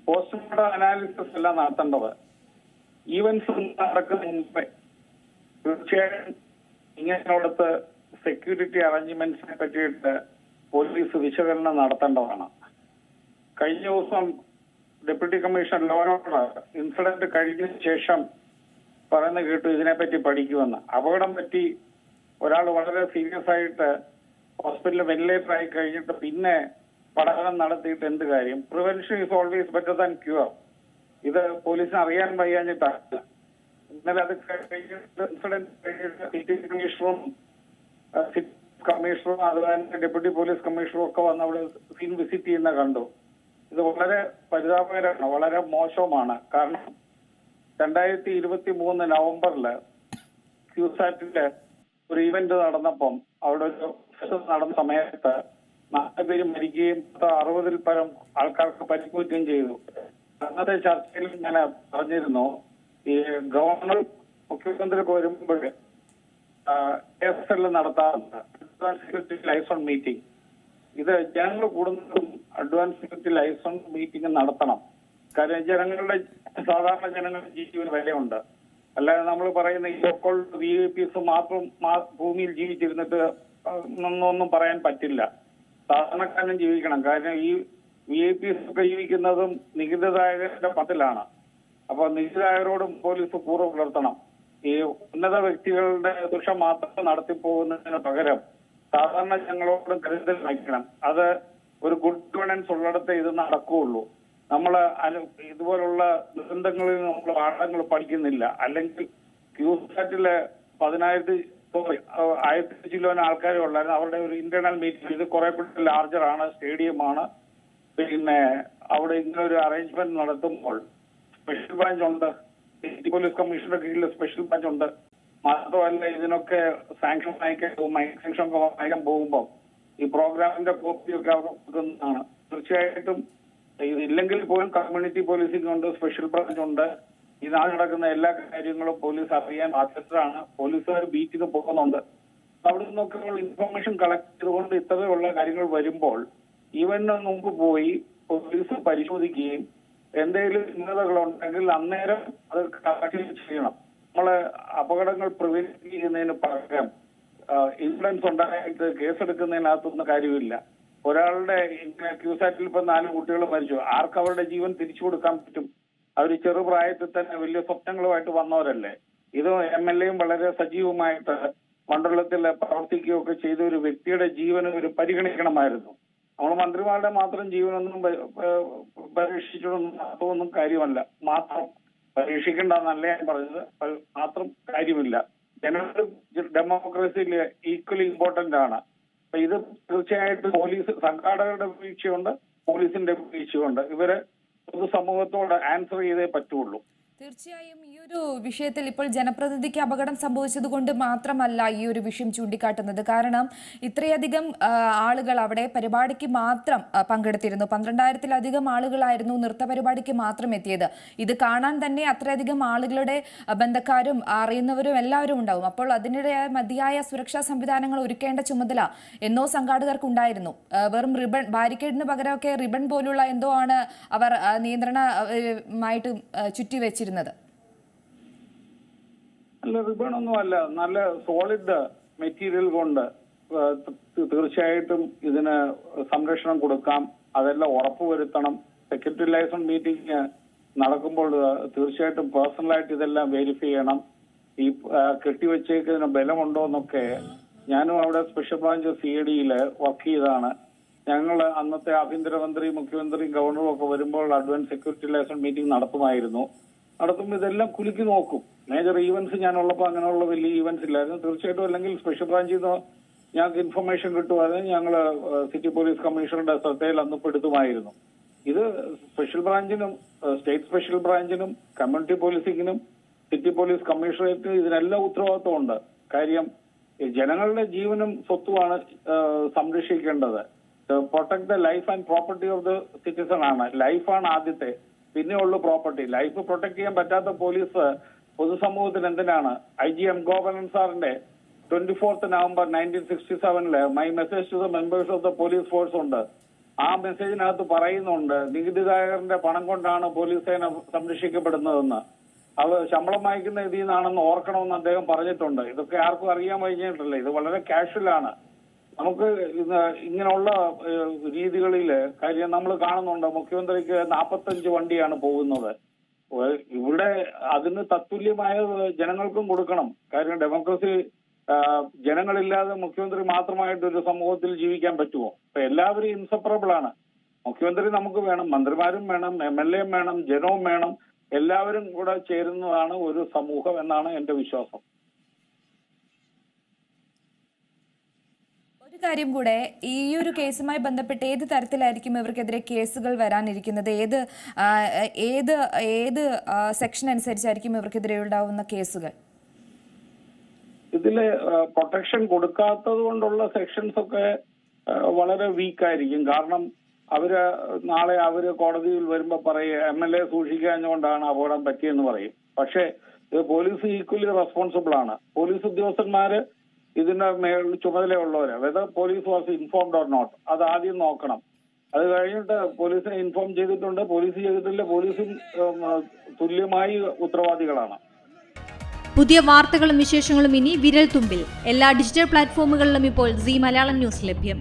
Postmortem analysis എല്ലാം നടത്തേണ്ടത് events നടക്കുന്ന മുമ്പേ. തീർച്ചയായും ഇങ്ങനെയുള്ളത് സെക്യൂരിറ്റി അറേഞ്ച്മെന്റ്സിനെ പറ്റിയിട്ട് പോലീസ് വിശകലനം നടത്തേണ്ടതാണ്. കഴിഞ്ഞ ദിവസം deputy commissioner law and order incident കഴിഞ്ഞ ശേഷം പറയുന്ന കേട്ടു ഇതിനെപ്പറ്റി പഠിക്കുമെന്ന്. അപകടം പറ്റി ഒരാൾ വളരെ സീരിയസ് ആയിട്ട് ഹോസ്പിറ്റലിൽ വെന്റിലേറ്റർ ആയി കഴിഞ്ഞിട്ട് പിന്നെ പഠനം നടത്തിയിട്ട് എന്ത് കാര്യം? Prevention is always better than cure. ഇത് പോലീസിന് അറിയാൻ വയ്യാഞ്ഞിട്ടല്ല. ഇന്നലെ അത് കഴിഞ്ഞിട്ട് ഇൻസിഡന്റ് കഴിഞ്ഞിട്ട് സിറ്റി കമ്മീഷണറും സിറ്റി കമ്മീഷണറും അതുപോലെ തന്നെ ഡെപ്യൂട്ടി പോലീസ് കമ്മീഷണറും ഒക്കെ വന്ന് അവിടെ സീൻ വിസിറ്റ് ചെയ്യുന്ന കണ്ടു. ഇത് വളരെ പരിതാപകരമാണ്, വളരെ മോശവുമാണ്. കാരണം 2023 നവംബറില് ക്യൂസാറ്റില് ഒരു ഇവന്റ് നടന്നപ്പം അവിടെ ഒരു നടന്ന സമയത്ത് 4 പേര് മരിക്കുകയും 60-ൽ പരം ആൾക്കാർക്ക് പരിക്കേൽക്കുകയും ചെയ്തു. അന്നത്തെ ചർച്ചയിൽ ഞാൻ പറഞ്ഞിരുന്നു, ഈ ഗവർണർ മുഖ്യമന്ത്രിയൊക്കെ വരുമ്പോൾ KSL നടത്താറുണ്ട് അഡ്വാൻസ് സെക്യൂരിറ്റി ലൈസൺ മീറ്റിംഗ്. ഇത് ജനങ്ങൾ കൂടുന്നതും അഡ്വാൻസ് സെക്യൂരിറ്റി ലൈസൺ മീറ്റിംഗ് നടത്തണം. കാര്യം ജനങ്ങളുടെ സാധാരണ ജനങ്ങളുടെ ജീവന് വിലയുണ്ട്. അല്ലാതെ നമ്മൾ പറയുന്ന ഈ ലോക്കൽ VIP മാത്രം ഭൂമിയിൽ ജീവിച്ചിരുന്നിട്ട് ഒന്നും പറയാൻ പറ്റില്ല. സാധാരണക്കാരനും ജീവിക്കണം. കാരണം ഈ VIP ഒക്കെ ജീവിക്കുന്നതും നികുതിദായകരുടെ പത്തിലാണ്. അപ്പൊ നികുതിദായകരോടും പോലീസ് കൂറ് പുലർത്തണം. ഈ ഉന്നത വ്യക്തികളുടെ ദുഷം മാത്രം നടത്തിപ്പോകുന്നതിന് പകരം സാധാരണ ജനങ്ങളോടും കരുതൽ വയ്ക്കണം. അത് ഒരു ഗുഡ് ഗവേണൻസ് ഉള്ളിടത്ത് ഇത് നടക്കുകയുള്ളൂ. നമ്മൾ ഇതുപോലുള്ള ദുരന്തങ്ങളിൽ നമ്മൾ പാഠങ്ങൾ പഠിക്കുന്നില്ല. അല്ലെങ്കിൽ ക്യൂസാറ്റില് 10,000 ചില്ലോന് ആൾക്കാരെ ഉള്ളായിരുന്നു. അവരുടെ ഒരു ഇന്റേണൽ മീറ്റിംഗ്, ഇത് കുറെ കൂടി ലാർജറാണ്, സ്റ്റേഡിയമാണ്. പിന്നെ അവിടെ ഇങ്ങനെ ഒരു അറേഞ്ച്മെന്റ് നടത്തുമ്പോൾ സ്പെഷ്യൽ ബ്രാഞ്ച് ഉണ്ട്, സിറ്റി പോലീസ് കമ്മീഷണറുടെ കീഴിൽ സ്പെഷ്യൽ ബ്രാഞ്ച് ഉണ്ട്. മാത്രമല്ല ഇതിനൊക്കെ സാങ്ഷൻ വാങ്ങിക്കാൻ പോകുമ്പോൾ ഈ പ്രോഗ്രാമിന്റെ കോപ്പിയൊക്കെ അവർ കൊടുക്കുന്നതാണ്. തീർച്ചയായിട്ടും ഇതില്ലെങ്കിൽ പോലും കമ്മ്യൂണിറ്റി പോലീസിംഗ് ഉണ്ട്, സ്പെഷ്യൽ ബ്രാഞ്ച് ഉണ്ട്. ഈ നാട് നടക്കുന്ന എല്ലാ കാര്യങ്ങളും പോലീസ് അറിയാൻ ബാധ്യസ്ഥരാണ്. പോലീസുകാർ ബീറ്റിന് പോകുന്നുണ്ട്. അവിടെ നിന്നൊക്കെ ഇൻഫർമേഷൻ കളക്ട് ചെയ്തുകൊണ്ട് ഇത്തരത്തിലുള്ള കാര്യങ്ങൾ വരുമ്പോൾ ഇവന് മുമ്പ് പോയി പോലീസ് പരിശോധിക്കുകയും എന്തെങ്കിലും ഭിന്നതകളുണ്ടെങ്കിൽ അന്നേരം അത് കളക്ട് ചെയ്യണം. നമ്മള് അപകടങ്ങൾ പ്രിവെന്റ് ചെയ്യുന്നതിന് പകരം ഇൻഫ്ലുവൻസ് ഉണ്ടായിട്ട് കേസെടുക്കുന്നതിനകത്തൊന്നും കാര്യമില്ല. ഒരാളുടെ ക്യൂസാറ്റിൽ ഇപ്പൊ 4 കുട്ടികൾ മരിച്ചു. ആർക്ക് അവരുടെ ജീവൻ തിരിച്ചു കൊടുക്കാൻ പറ്റും? അവർ ചെറുപ്രായത്തിൽ തന്നെ വലിയ സ്വപ്നങ്ങളുമായിട്ട് വന്നവരല്ലേ. ഇത് MLA വളരെ സജീവമായിട്ട് മണ്ഡലത്തിൽ പ്രവർത്തിക്കുകയൊക്കെ ചെയ്ത ഒരു വ്യക്തിയുടെ ജീവന് ഒരു പരിഗണിക്കണമായിരുന്നു. നമ്മൾ മന്ത്രിമാരുടെ മാത്രം ജീവനൊന്നും പരീക്ഷിച്ചൊന്നും കാര്യമല്ല. മാത്രം പരീക്ഷിക്കേണ്ടെന്നല്ല ഞാൻ പറഞ്ഞത്, മാത്രം കാര്യമില്ല. ജനങ്ങൾ ഡെമോക്രസിയിൽ ഈക്വലി ഇമ്പോർട്ടന്റ് ആണ്. അപ്പൊ ഇത് തീർച്ചയായിട്ടും പോലീസ് സംഘാടകരുടെ വീഴ്ചയുണ്ട്, പോലീസിന്റെ വീഴ്ചയുണ്ട്. ഇവര് പൊതുസമൂഹത്തോട് ആൻസർ ചെയ്തേ പറ്റുള്ളൂ. തീർച്ചയായും ഈ ഒരു വിഷയത്തിൽ ഇപ്പോൾ ജനപ്രതിനിധിക്ക് അപകടം സംഭവിച്ചത് കൊണ്ട് മാത്രമല്ല ഈ ഒരു വിഷയം ചൂണ്ടിക്കാട്ടുന്നത്. കാരണം ഇത്രയധികം ആളുകൾ അവിടെ പരിപാടിക്ക് മാത്രം പങ്കെടുത്തിരുന്നു. 12,000-ലധികം ആളുകളായിരുന്നു നൃത്ത പരിപാടിക്ക് മാത്രം എത്തിയത്. ഇത് കാണാൻ തന്നെ അത്രയധികം ആളുകളുടെ ബന്ധക്കാരും അറിയുന്നവരും എല്ലാവരും ഉണ്ടാവും. അപ്പോൾ അതിനിടെ മതിയായ സുരക്ഷാ സംവിധാനങ്ങൾ ഒരുക്കേണ്ട ചുമതല എന്നോ സംഘാടകർക്കുണ്ടായിരുന്നു. വെറും റിബൺ ബാരിക്കേഡിന് പകരമൊക്കെ റിബൺ പോലുള്ള എന്തോ ആണ് അവർ നിയന്ത്രണമായിട്ട് ചുറ്റിവെച്ചിരുന്നത്. അല്ല, റിബൺ ഒന്നും അല്ല, നല്ല സോളിഡ് മെറ്റീരിയൽ കൊണ്ട് തീർച്ചയായിട്ടും ഇതിന് സംരക്ഷണം കൊടുക്കാം. അതെല്ലാം ഉറപ്പുവരുത്തണം. സെക്യൂരിറ്റി ലൈസൺ മീറ്റിംഗ് നടക്കുമ്പോൾ തീർച്ചയായിട്ടും പേഴ്സണലായിട്ട് ഇതെല്ലാം വെരിഫൈ ചെയ്യണം. ഈ കെട്ടിവെച്ചേക്കുന്നതിന് ബലമുണ്ടോ എന്നൊക്കെ. ഞാനും അവിടെ സ്പെഷ്യൽ ബ്രാഞ്ച് CID വർക്ക് ചെയ്താണ്. ഞങ്ങൾ അന്നത്തെ ആഭ്യന്തരമന്ത്രി, മുഖ്യമന്ത്രിയും ഗവർണറും ഒക്കെ വരുമ്പോൾ അഡ്വാൻസ് സെക്യൂരിറ്റി ലൈസൺ മീറ്റിംഗ് നടത്തുമ്പോൾ ഇതെല്ലാം കുലുക്കി നോക്കും. മേജർ ഈവന്റ്സ് ഞാനുള്ളപ്പോൾ അങ്ങനെയുള്ള വലിയ ഈവന്റ്സ് ഇല്ലായിരുന്നു. തീർച്ചയായിട്ടും അല്ലെങ്കിൽ സ്പെഷ്യൽ ബ്രാഞ്ചിൽ നിന്ന് ഞങ്ങൾക്ക് ഇൻഫർമേഷൻ കിട്ടുമായിരുന്നു. ഞങ്ങൾ സിറ്റി പോലീസ് കമ്മീഷണറുടെ ശ്രദ്ധയിൽ അന്ന് പെടുത്തുമായിരുന്നു. ഇത് സ്പെഷ്യൽ ബ്രാഞ്ചിനും സ്റ്റേറ്റ് സ്പെഷ്യൽ ബ്രാഞ്ചിനും കമ്മ്യൂണിറ്റി പോലീസിംഗിനും സിറ്റി പോലീസ് കമ്മീഷണറേറ്റിനും ഇതിനെല്ലാം ഉത്തരവാദിത്വമുണ്ട്. കാര്യം ജനങ്ങളുടെ ജീവനും സ്വത്തുമാണ് സംരക്ഷിക്കേണ്ടത്. Protect the life and property of the citizen ആണ്. ലൈഫാണ് ആദ്യത്തെ, പിന്നെ ഉള്ളു പ്രോപ്പർട്ടി. ലൈഫ് പ്രൊട്ടക്ട് ചെയ്യാൻ പറ്റാത്ത പോലീസ് പൊതുസമൂഹത്തിന് എന്തിനാണ്? IG M. ഗോപനൻ സാറിന്റെ 24th November 1967 my message to the members of the police force ഉണ്ട്. ആ മെസ്സേജിനകത്ത് പറയുന്നുണ്ട് നികുതിദായകരുടെ പണം കൊണ്ടാണ് പോലീസ് സേന സംരക്ഷിക്കപ്പെടുന്നതെന്ന്. അത് ശമ്പളം വാങ്ങിക്കുന്ന ഇതിൽ നിന്നാണെന്ന് ഓർക്കണമെന്ന് അദ്ദേഹം പറഞ്ഞിട്ടുണ്ട്. ഇതൊക്കെ ആർക്കും അറിയാൻ കഴിഞ്ഞിട്ടില്ല. ഇത് വളരെ കാഷ്വലാണ്. നമുക്ക് ഇങ്ങനെയുള്ള രീതികളിൽ കാര്യം നമ്മൾ കാണുന്നുണ്ട്. മുഖ്യമന്ത്രിക്ക് 45 വണ്ടിയാണ് പോകുന്നത്. ഇവിടെ അതിന് തത്തുല്യമായ ജനങ്ങൾക്കും കൊടുക്കണം. കാര്യം ഡെമോക്രസി ജനങ്ങളില്ലാതെ മുഖ്യമന്ത്രി മാത്രമായിട്ട് ഒരു സമൂഹത്തിൽ ജീവിക്കാൻ പറ്റുമോ? അപ്പൊ എല്ലാവരും ഇൻസെപ്പറബിൾ ആണ്. മുഖ്യമന്ത്രി നമുക്ക് വേണം, മന്ത്രിമാരും വേണം, MLA വേണം, ജനവും വേണം. എല്ലാവരും കൂടെ ചേരുന്നതാണ് ഒരു സമൂഹം എന്നാണ് എന്റെ വിശ്വാസം. ഒരു കാര്യം കൂടെ, ഈ ഒരു കേസുമായി ബന്ധപ്പെട്ട് ഏത് തരത്തിലായിരിക്കും ഇവർക്കെതിരെ കേസുകൾ വരാനിരിക്കുന്നത്? ഏത് സെക്ഷൻ അനുസരിച്ചായിരിക്കും ഇവർക്കെതിരെ ഉണ്ടാവുന്ന കേസുകൾ? ഇതില് പ്രൊട്ടക്ഷൻ കൊടുക്കാത്തത് കൊണ്ടുള്ള സെക്ഷൻസ് ഒക്കെ വളരെ വീക്കായിരിക്കും. കാരണം നാളെ കോടതിയിൽ വരുമ്പോ പറയും MLA സൂക്ഷിക്കാഞ്ഞുകൊണ്ടാണ് അപകടം പറ്റിയെന്ന് പറയും. പക്ഷേ ഇത് പോലീസ് ഈക്വലി റെസ്പോൺസിബിൾ ആണ്. പോലീസ് ഉദ്യോഗസ്ഥന്മാര് ഇതിന്റെ ചുമതലയുള്ളവര്, whether police was informed or not, അത് ആദ്യം നോക്കണം. അത് കഴിഞ്ഞിട്ട് പോലീസിനെ ഇൻഫോം ചെയ്തിട്ടുണ്ട്, പോലീസ് ചെയ്തിട്ടില്ല, പോലീസും തുല്യമായി ഉത്തരവാദികളാണ്. പുതിയ വാർത്തകളും വിശേഷങ്ങളും ഇനി വിരൽ തുമ്പിൽ. എല്ലാ ഡിജിറ്റൽ പ്ലാറ്റ്ഫോമുകളിലും ഇപ്പോൾ സീ മലയാളം ന്യൂസ് ലഭ്യം.